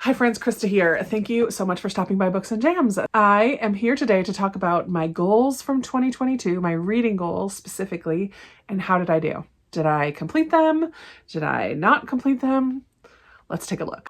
Hi friends, Krista here. Thank you so much for stopping by Books and Jams. I am here today to talk about my goals from 2022, my reading goals specifically, and how did I do? Did I complete them? Did I not complete them? Let's take a look.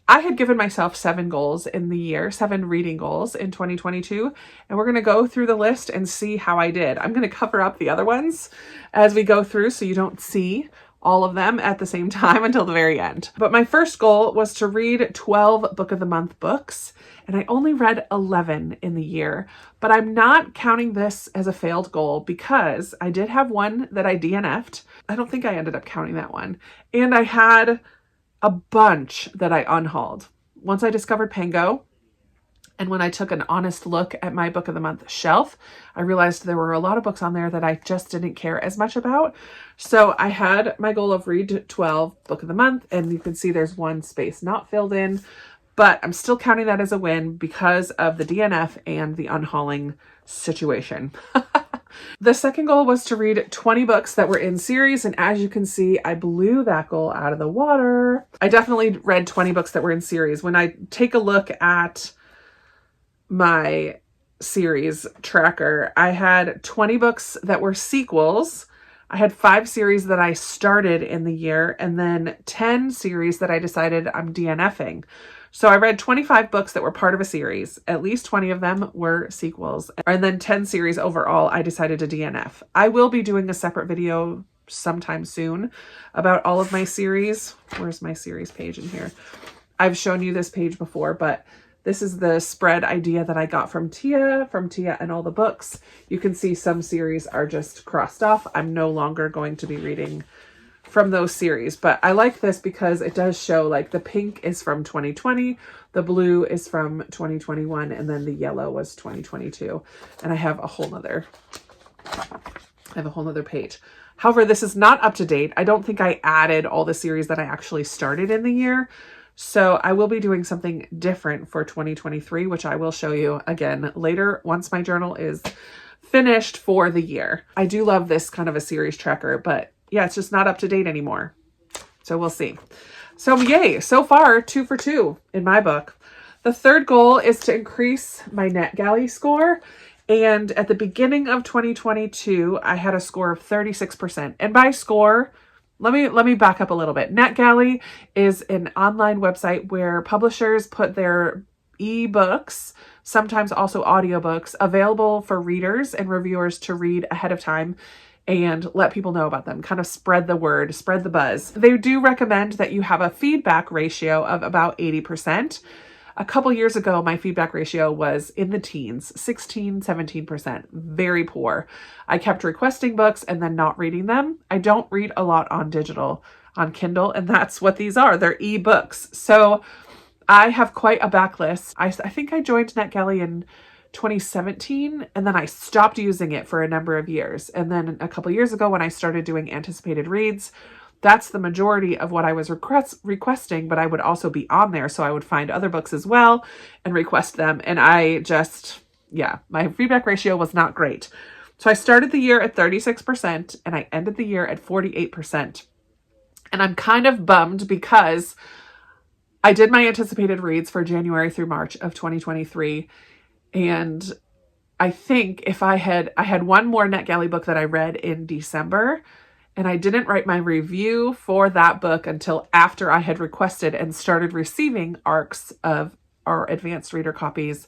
I had given myself 7 goals in the year, 7 reading goals in 2022, and we're going to go through the list and see how I did. I'm going to cover up the other ones as we go through so you don't see all of them at the same time until the very end. But my first goal was to read 12 Book of the Month books, and I only read 11 in the year. But I'm not counting this as a failed goal because I did have one that I DNF'd. I don't think I ended up counting that one. And I had a bunch that I unhauled. Once I discovered Pango, and when I took an honest look at my Book of the Month shelf, I realized there were a lot of books on there that I just didn't care as much about. So I had my goal of read 12 Book of the Month, and you can see there's one space not filled in, but I'm still counting that as a win because of the DNF and the unhauling situation. The second goal was to read 20 books that were in series, and as you can see, I blew that goal out of the water. I definitely read 20 books that were in series. When I take a look at my series tracker, I had 20 books that were sequels. I had 5 series that I started in the year, and then 10 series that I decided I'm DNFing. So I read 25 books that were part of a series. At least 20 of them were sequels. And then 10 series overall, I decided to DNF. I will be doing a separate video sometime soon about all of my series. Where's my series page in here? I've shown you this page before, but this is the spread idea that I got from Tia and all the books. You can see some series are just crossed off. I'm no longer going to be reading from those series, but I like this because it does show like the pink is from 2020, the blue is from 2021, and then the yellow was 2022. And I have a whole nother page. However, this is not up to date. I don't think I added all the series that I actually started in the year. So I will be doing something different for 2023, which I will show you again later once my journal is finished for the year. I do love this kind of a series tracker, but yeah, it's just not up to date anymore. So we'll see. So yay, so far 2 for 2 in my book. The third goal is to increase my NetGalley score. And at the beginning of 2022, I had a score of 36%. And by score, let me back up a little bit. NetGalley is an online website where publishers put their ebooks, sometimes also audiobooks, available for readers and reviewers to read ahead of time and let people know about them, kind of spread the word, spread the buzz. They do recommend that you have a feedback ratio of about 80%. A couple years ago, my feedback ratio was in the teens, 16, 17%, very poor. I kept requesting books and then not reading them. I don't read a lot on digital, on Kindle, and that's what these are. They're ebooks. So I have quite a backlist. I think I joined NetGalley in 2017, and then I stopped using it for a number of years. And then a couple years ago when I started doing anticipated reads, that's the majority of what I was requesting, but I would also be on there. So I would find other books as well and request them. And I just, yeah, my feedback ratio was not great. So I started the year at 36% and I ended the year at 48%. And I'm kind of bummed because I did my anticipated reads for January through March of 2023. And I think if I had one more NetGalley book that I read in December, and I didn't write my review for that book until after I had requested and started receiving ARCs of our advanced reader copies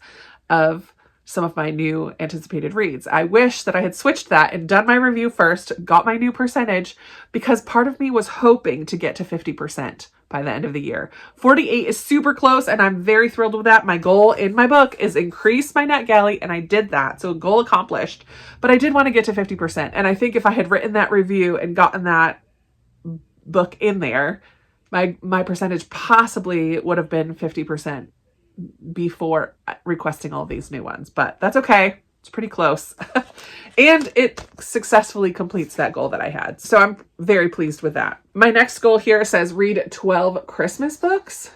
of some of my new anticipated reads. I wish that I had switched that and done my review first, got my new percentage, because part of me was hoping to get to 50% by the end of the year. 48 is super close, and I'm very thrilled with that. My goal in my book is increase my NetGalley, and I did that. So goal accomplished. But I did want to get to 50%. And I think if I had written that review and gotten that book in there, my percentage possibly would have been 50% before requesting all these new ones. But that's okay. It's pretty close. And it successfully completes that goal that I had. So I'm very pleased with that. My next goal here says read 12 Christmas books.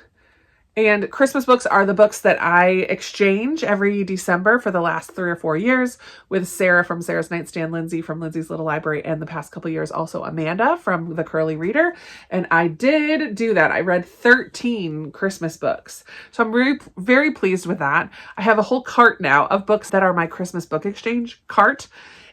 And Christmas books are the books that I exchange every December for the last 3 or 4 years with Sarah from Sarah's Nightstand, Lindsay from Lindsay's Little Library, and the past couple years also Amanda from The Curly Reader. And I did do that. I read 13 Christmas books. So I'm very, very pleased with that. I have a whole cart now of books that are my Christmas book exchange cart.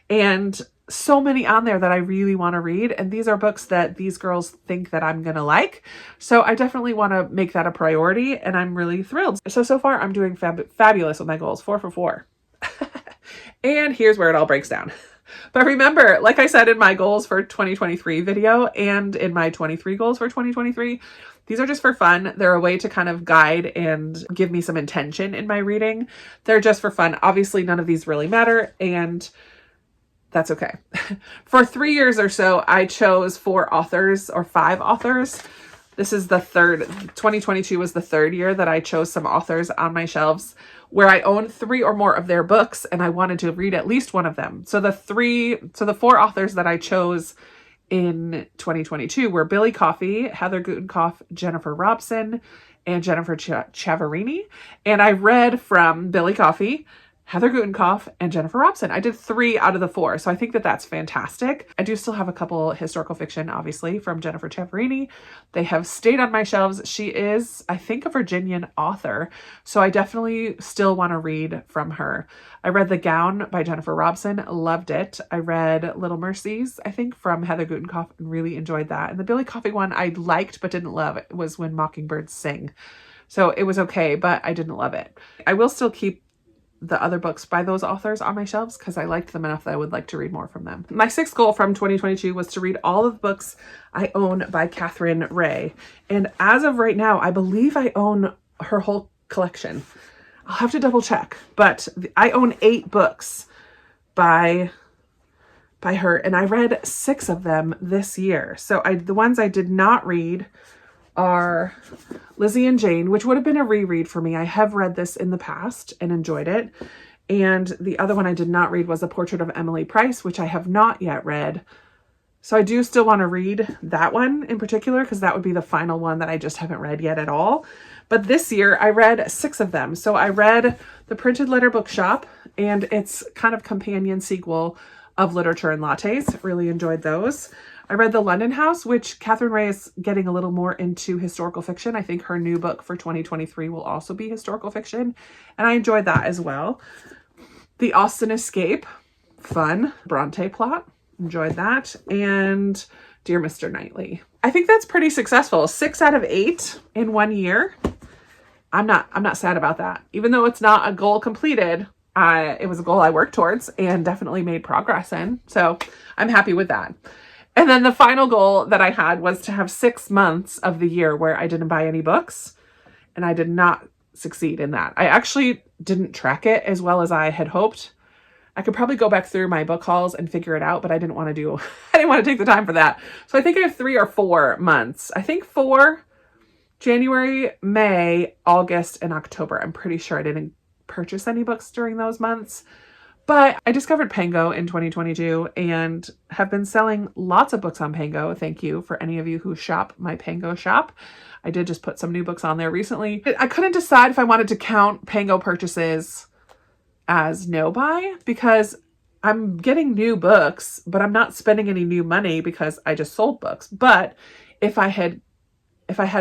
And so many on there that I really want to read. And these are books that these girls think that I'm going to like. So I definitely want to make that a priority. And I'm really thrilled. So far I'm doing fabulous with my goals. 4 for 4. And here's where it all breaks down. But remember, like I said in my goals for 2023 video and in my 23 goals for 2023, these are just for fun. They're a way to kind of guide and give me some intention in my reading. They're just for fun. Obviously, none of these really matter. And that's okay. For 3 years or so, I chose 4 authors or 5 authors. This is the third, 2022 was the third year that I chose some authors on my shelves where I own 3 or more of their books and I wanted to read at least one of them. So the 4 authors that I chose in 2022 were Billy Coffey, Heather Gutenkopf, Jennifer Robson, and Jennifer Ciavarini. And I read from Billy Coffey, Heather Gutenkopf, and Jennifer Robson. I did 3 out of the 4, so I think that that's fantastic. I do still have a couple historical fiction, obviously, from Jennifer Ciavarini. They have stayed on my shelves. She is, I think, a Virginian author, so I definitely still want to read from her. I read The Gown by Jennifer Robson, loved it. I read Little Mercies, I think, from Heather Gutenkopf, and really enjoyed that. And the Billy Coffey one I liked but didn't love. It was When Mockingbirds Sing. So it was okay, but I didn't love it. I will still keep the other books by those authors on my shelves because I liked them enough that I would like to read more from them. My 6th goal from 2022 was to read all of the books I own by Catherine Ray. And as of right now, I believe I own her whole collection. I'll have to double check, but I own 8 books by her, and I read 6 of them this year. So the ones I did not read are Lizzie and Jane, which would have been a reread for me. I have read this in the past and enjoyed it. And the other one I did not read was A Portrait of Emily Price, which I have not yet read. So I do still want to read that one in particular because that would be the final one that I just haven't read yet at all. But this year I read 6 of them. So I read The Printed Letter Bookshop and its kind of companion sequel of Literature and Lattes. Really enjoyed those. I read The London House, which Catherine Ray is getting a little more into historical fiction. I think her new book for 2023 will also be historical fiction. And I enjoyed that as well. The Austen Escape, fun. Bronte plot, enjoyed that. And Dear Mr. Knightley. I think that's pretty successful. 6 out of 8 in 1 year. I'm not sad about that. Even though it's not a goal completed, it was a goal I worked towards and definitely made progress in. So I'm happy with that. And then the final goal that I had was to have 6 months of the year where I didn't buy any books. And I did not succeed in that. I actually didn't track it as well as I had hoped. I could probably go back through my book hauls and figure it out, but I didn't want to take the time for that. So I think I have 3 or 4 months. I think 4, January, May, August, and October. I'm pretty sure I didn't purchase any books during those months. But I discovered Pango in 2022 and have been selling lots of books on Pango. Thank you for any of you who shop my Pango shop. I did just put some new books on there recently. I couldn't decide if I wanted to count Pango purchases as no buy because I'm getting new books, but I'm not spending any new money because I just sold books. But if I had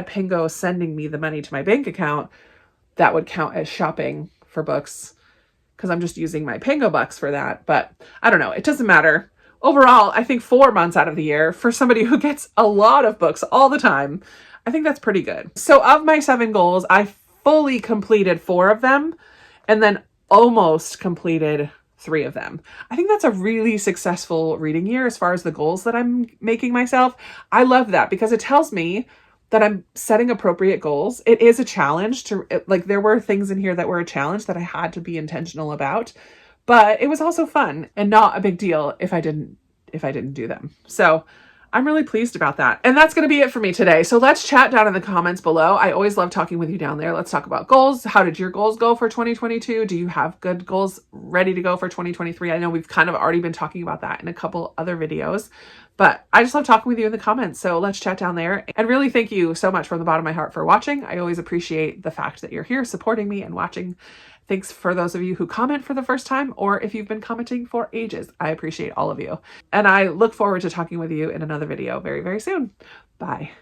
Pango sending me the money to my bank account, that would count as shopping for books because I'm just using my Pango bucks for that. But I don't know. It doesn't matter. Overall, I think 4 months out of the year for somebody who gets a lot of books all the time, I think that's pretty good. So of my 7 goals, I fully completed 4 of them and then almost completed 3 of them. I think that's a really successful reading year as far as the goals that I'm making myself. I love that because it tells me that I'm setting appropriate goals. It is a challenge there were things in here that were a challenge that I had to be intentional about, but it was also fun and not a big deal if I didn't do them. So I'm really pleased about that. And that's going to be it for me today. So let's chat down in the comments below. I always love talking with you down there. Let's talk about goals. How did your goals go for 2022? Do you have good goals ready to go for 2023? I know we've kind of already been talking about that in a couple other videos, but I just love talking with you in the comments. So let's chat down there. And really thank you so much from the bottom of my heart for watching. I always appreciate the fact that you're here supporting me and watching. Thanks for those of you who comment for the first time, or if you've been commenting for ages. I appreciate all of you. And I look forward to talking with you in another video very, very soon. Bye.